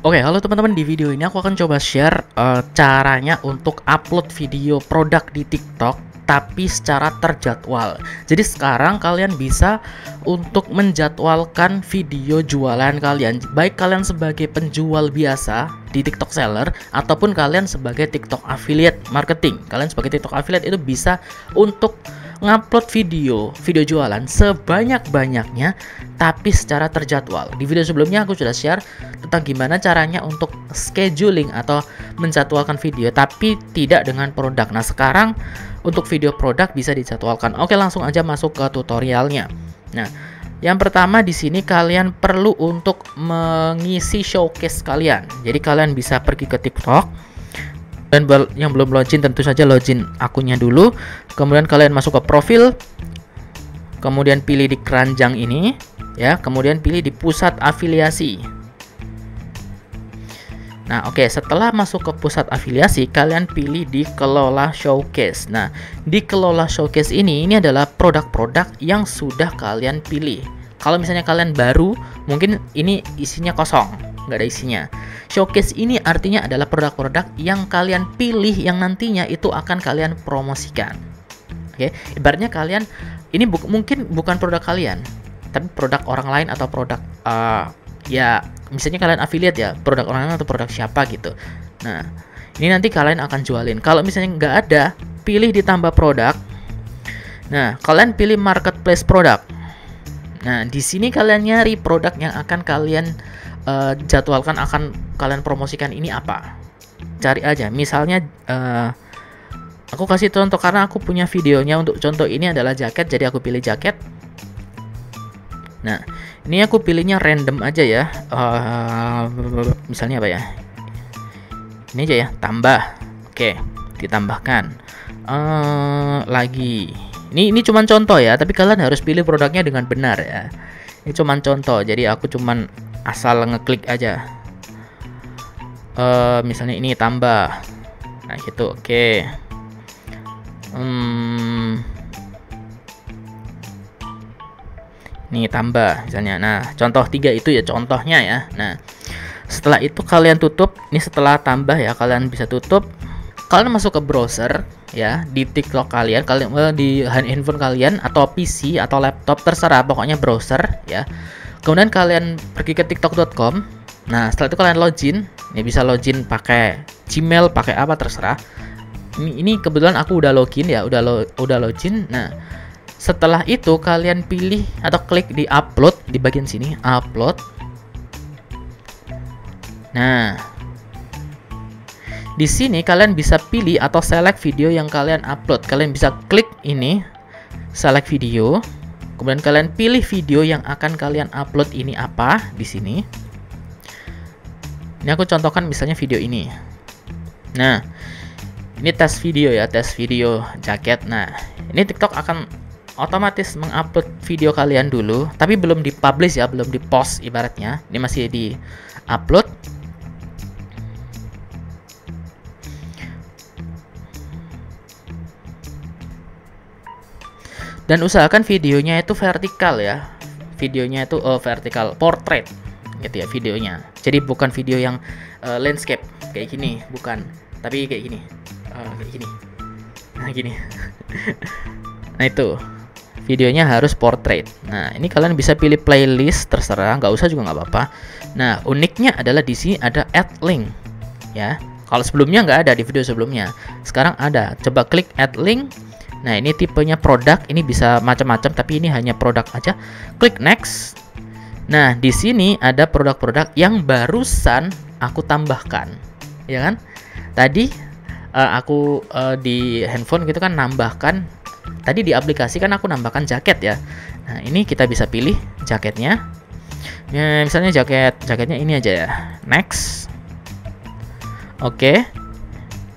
Oke, halo teman-teman, di video ini aku akan coba share caranya untuk upload video produk di TikTok tapi secara terjadwal. Jadi sekarang kalian bisa untuk menjadwalkan video jualan kalian, baik kalian sebagai penjual biasa di TikTok seller ataupun kalian sebagai TikTok affiliate marketing. Kalian sebagai TikTok affiliate itu bisa untuk ngupload video jualan sebanyak-banyaknya tapi secara terjadwal. Di video sebelumnya aku sudah share tentang gimana caranya untuk scheduling atau menjadwalkan video tapi tidak dengan produk. Nah, sekarang untuk video produk bisa dijadwalkan. Oke, langsung aja masuk ke tutorialnya. Nah, yang pertama di sini kalian perlu untuk mengisi showcase kalian. Jadi kalian bisa pergi ke TikTok. Dan yang belum login tentu saja login akunnya dulu. Kemudian kalian masuk ke profil. Kemudian pilih di keranjang ini ya, kemudian pilih di pusat afiliasi. Nah, oke, setelah masuk ke pusat afiliasi, kalian pilih di kelola showcase. Nah, di kelola showcase ini adalah produk-produk yang sudah kalian pilih. Kalau misalnya kalian baru, mungkin ini isinya kosong, nggak ada isinya. Showcase ini artinya adalah produk-produk yang kalian pilih yang nantinya itu akan kalian promosikan. Oke, ibaratnya kalian ini mungkin bukan produk kalian, tapi produk orang lain atau produk ya misalnya kalian affiliate ya, produk orang lain atau produk siapa gitu. Nah, ini nanti kalian akan jualin. Kalau misalnya nggak ada, pilih ditambah produk. Nah, kalian pilih marketplace produk. Nah, di sini kalian nyari produk yang akan kalian jadwalkan, akan kalian promosikan ini apa. Cari aja. Misalnya aku kasih contoh karena aku punya videonya. Untuk contoh ini adalah jaket, jadi aku pilih jaket. Nah, ini aku pilihnya random aja ya. Misalnya apa ya? Ini aja ya, tambah. Oke, ditambahkan. Lagi. Ini cuman contoh ya, tapi kalian harus pilih produknya dengan benar ya. Ini cuman contoh, jadi aku cuman asal ngeklik aja. Misalnya ini tambah. Nah, gitu. Oke. Nih tambah misalnya. Nah, contoh 3 itu ya contohnya ya. Nah, setelah itu kalian tutup. Ini setelah tambah ya, kalian bisa tutup. Kalian masuk ke browser ya, di TikTok kalian di handphone kalian atau PC atau laptop terserah, pokoknya browser ya. Kemudian kalian pergi ke tiktok.com. Nah, setelah itu kalian login. Ini bisa login pakai Gmail, pakai apa terserah. Ini kebetulan aku udah login ya, udah login. Nah, setelah itu kalian pilih atau klik di upload di bagian sini, upload. Nah, di sini kalian bisa pilih atau select video yang kalian upload. Kalian bisa klik ini, select video. Kemudian kalian pilih video yang akan kalian upload ini apa di sini. Ini aku contohkan misalnya video ini. Nah, ini tes video ya, tes video jaket. Nah, ini TikTok akan otomatis mengupload video kalian dulu, tapi belum dipublish ya, belum dipost ibaratnya. Ini masih di-upload. Dan usahakan videonya itu vertikal ya. Videonya itu vertikal portrait gitu ya videonya. Jadi bukan video yang landscape kayak gini, bukan. Tapi kayak gini. Kayak gini. Nah, gini. Nah, itu. Videonya harus portrait. Nah, ini kalian bisa pilih playlist terserah, nggak usah juga nggak apa-apa. Nah, uniknya adalah di sini ada add link ya. Kalau sebelumnya nggak ada di video sebelumnya, sekarang ada. Coba klik add link. Nah, ini tipenya produk, ini bisa macam-macam tapi ini hanya produk aja. Klik next. Nah, di sini ada produk-produk yang barusan aku tambahkan. Ya kan? Tadi aku di handphone gitu kan nambahkan. Tadi di aplikasi kan aku nambahkan jaket ya. Nah, ini kita bisa pilih jaketnya. Ya, misalnya jaketnya ini aja ya. Next. Oke.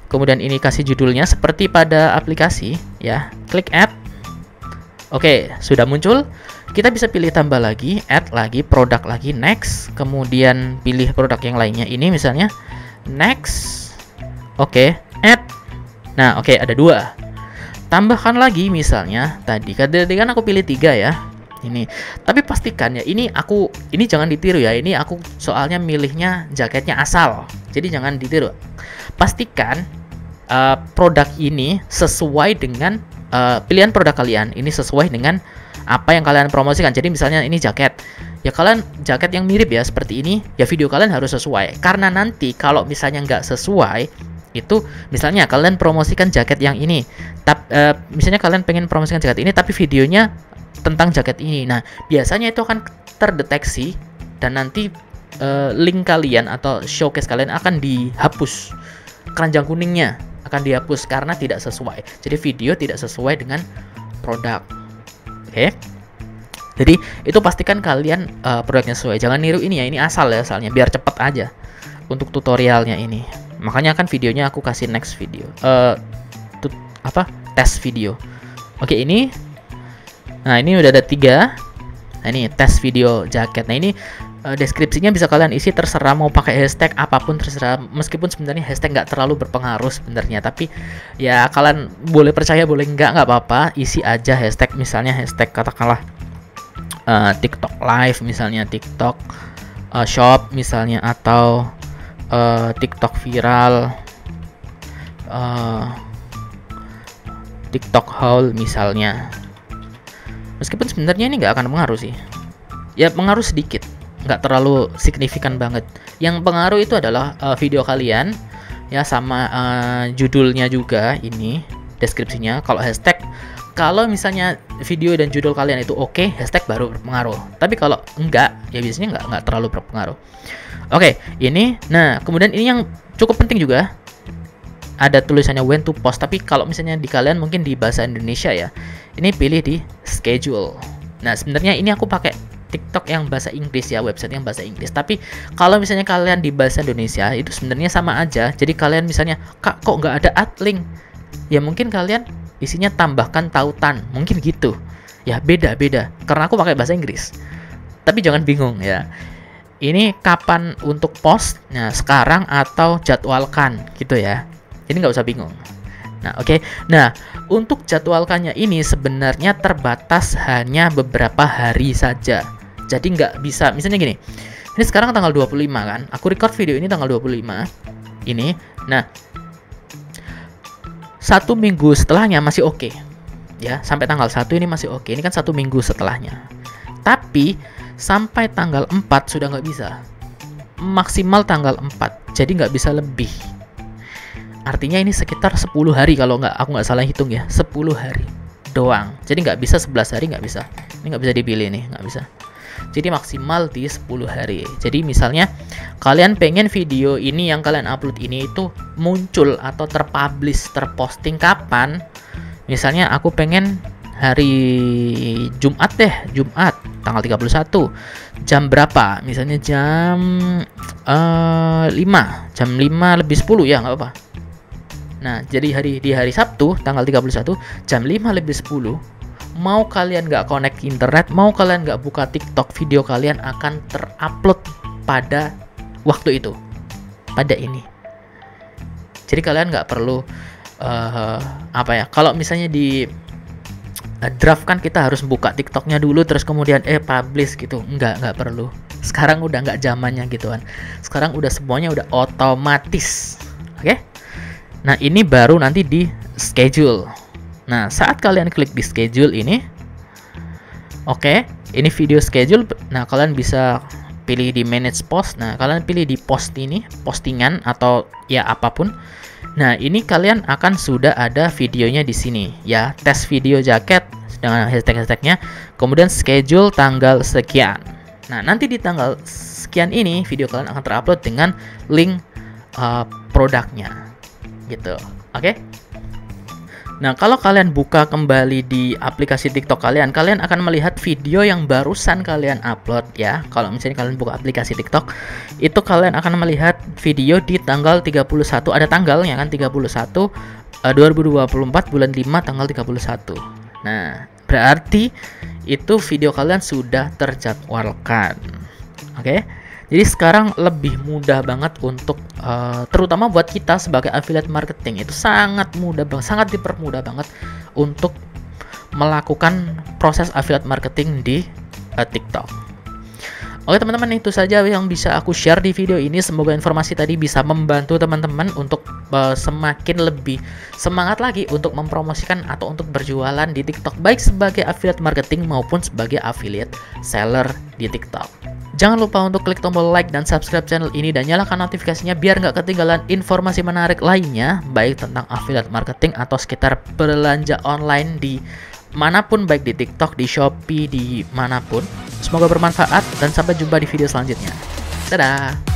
Kemudian ini kasih judulnya seperti pada aplikasi ya. Klik add. Oke, sudah muncul. Kita bisa pilih tambah lagi, add lagi, produk lagi, next. Kemudian pilih produk yang lainnya. Ini misalnya next. Oke, add. Nah, oke, ada 2. Tambahkan lagi misalnya tadi kan aku pilih 3 ya. Ini. Tapi pastikan ya, ini jangan ditiru ya. Ini aku soalnya milihnya jaketnya asal. Jadi jangan ditiru. Pastikan produk ini sesuai dengan pilihan produk kalian. Ini sesuai dengan apa yang kalian promosikan. Jadi misalnya ini jaket, ya kalian jaket yang mirip ya seperti ini, ya video kalian harus sesuai. Karena nanti kalau misalnya nggak sesuai, itu misalnya kalian promosikan jaket yang ini, misalnya kalian pengen promosikan jaket ini tapi videonya tentang jaket ini, nah biasanya itu akan terdeteksi dan nanti link kalian atau showcase kalian akan dihapus, keranjang kuningnya akan dihapus karena tidak sesuai. Jadi video tidak sesuai dengan produk. Oke. Jadi itu pastikan kalian produknya sesuai. Jangan niru ini ya, ini asal ya asalnya, biar cepet aja untuk tutorialnya ini. Makanya kan videonya aku kasih next video. Tes video. Oke, ini. Nah, ini udah ada 3. Nah, ini tes video jaket. Nah, ini deskripsinya bisa kalian isi terserah, mau pakai hashtag apapun terserah. Meskipun sebenarnya hashtag nggak terlalu berpengaruh sebenarnya, tapi ya kalian boleh percaya boleh nggak apa-apa, isi aja hashtag. Misalnya hashtag katakanlah TikTok live, misalnya TikTok shop misalnya, atau TikTok viral, TikTok haul misalnya. Meskipun sebenarnya ini nggak akan pengaruh sih, ya pengaruh sedikit, nggak terlalu signifikan banget. Yang pengaruh itu adalah video kalian ya, sama judulnya juga, ini deskripsinya. Kalau hashtag, kalau misalnya video dan judul kalian itu oke, hashtag baru berpengaruh. Tapi kalau enggak, ya biasanya nggak terlalu berpengaruh. Oke, ini. Nah, kemudian ini yang cukup penting juga, ada tulisannya when to post. Tapi kalau misalnya di kalian mungkin di bahasa Indonesia ya, ini pilih di schedule. Nah, sebenarnya ini aku pakai TikTok yang bahasa Inggris ya, website yang bahasa Inggris. Tapi kalau misalnya kalian di bahasa Indonesia, itu sebenarnya sama aja. Jadi kalian misalnya, kak kok nggak ada ad link? Ya mungkin kalian isinya tambahkan tautan, mungkin gitu. Ya beda-beda, karena aku pakai bahasa Inggris. Tapi jangan bingung ya. Ini kapan untuk post? Nah, sekarang atau jadwalkan gitu ya. Jadi nggak usah bingung. Nah, oke. Nah, untuk jadwalkannya ini sebenarnya terbatas hanya beberapa hari saja. Jadi nggak bisa, misalnya gini. Ini sekarang tanggal 25 kan. Aku record video ini tanggal 25. Ini. Nah, 1 minggu setelahnya masih oke. Ya, sampai tanggal 1 ini masih oke. Ini kan 1 minggu setelahnya. Tapi sampai tanggal 4 sudah nggak bisa. Maksimal tanggal 4. Jadi nggak bisa lebih. Artinya ini sekitar 10 hari kalau aku nggak salah hitung ya, 10 hari doang. Jadi nggak bisa 11 hari, nggak bisa. Ini nggak bisa dipilih nih, nggak bisa. Jadi maksimal di 10 hari. Jadi misalnya kalian pengen video ini yang kalian upload ini itu muncul atau terpublish, terposting kapan? Misalnya aku pengen hari Jumat deh, Jumat tanggal 31. Jam berapa? Misalnya jam 5, jam 5 lebih 10 ya, nggak apa-apa. Nah, jadi di hari Sabtu tanggal 31 jam 5 lebih 10, mau kalian nggak connect internet, mau kalian nggak buka TikTok, video kalian akan terupload pada waktu itu, pada ini. Jadi kalian nggak perlu kalau misalnya di draft kan kita harus buka TikToknya dulu terus kemudian publish gitu, nggak perlu. Sekarang udah nggak zamannya gituan. Sekarang udah semuanya udah otomatis. Oke? Nah, ini baru nanti di schedule. Nah, saat kalian klik di schedule ini, oke, ini video schedule. Nah, kalian bisa pilih di manage post. Nah, kalian pilih di post ini, postingan atau ya apapun. Nah, ini kalian akan sudah ada videonya di sini ya, tes video jaket dengan hashtag-hashtagnya, kemudian schedule tanggal sekian. Nah, nanti di tanggal sekian ini video kalian akan terupload dengan link produknya. Gitu. Oke? Nah, kalau kalian buka kembali di aplikasi TikTok kalian akan melihat video yang barusan kalian upload ya. Kalau misalnya kalian buka aplikasi TikTok, itu kalian akan melihat video di tanggal 31, ada tanggalnya kan, 31 2024 bulan 5 tanggal 31. Nah, berarti itu video kalian sudah terjadwalkan. Oke? Jadi sekarang lebih mudah banget untuk terutama buat kita sebagai affiliate marketing, itu sangat mudah banget, sangat dipermudah banget untuk melakukan proses affiliate marketing di TikTok. Oke teman-teman, itu saja yang bisa aku share di video ini. Semoga informasi tadi bisa membantu teman-teman untuk semakin lebih semangat lagi untuk mempromosikan atau untuk berjualan di TikTok, baik sebagai affiliate marketing maupun sebagai affiliate seller di TikTok. Jangan lupa untuk klik tombol like dan subscribe channel ini dan nyalakan notifikasinya biar nggak ketinggalan informasi menarik lainnya, baik tentang affiliate marketing atau sekitar belanja online di manapun, baik di TikTok, di Shopee, di manapun. Semoga bermanfaat dan sampai jumpa di video selanjutnya. Dadah!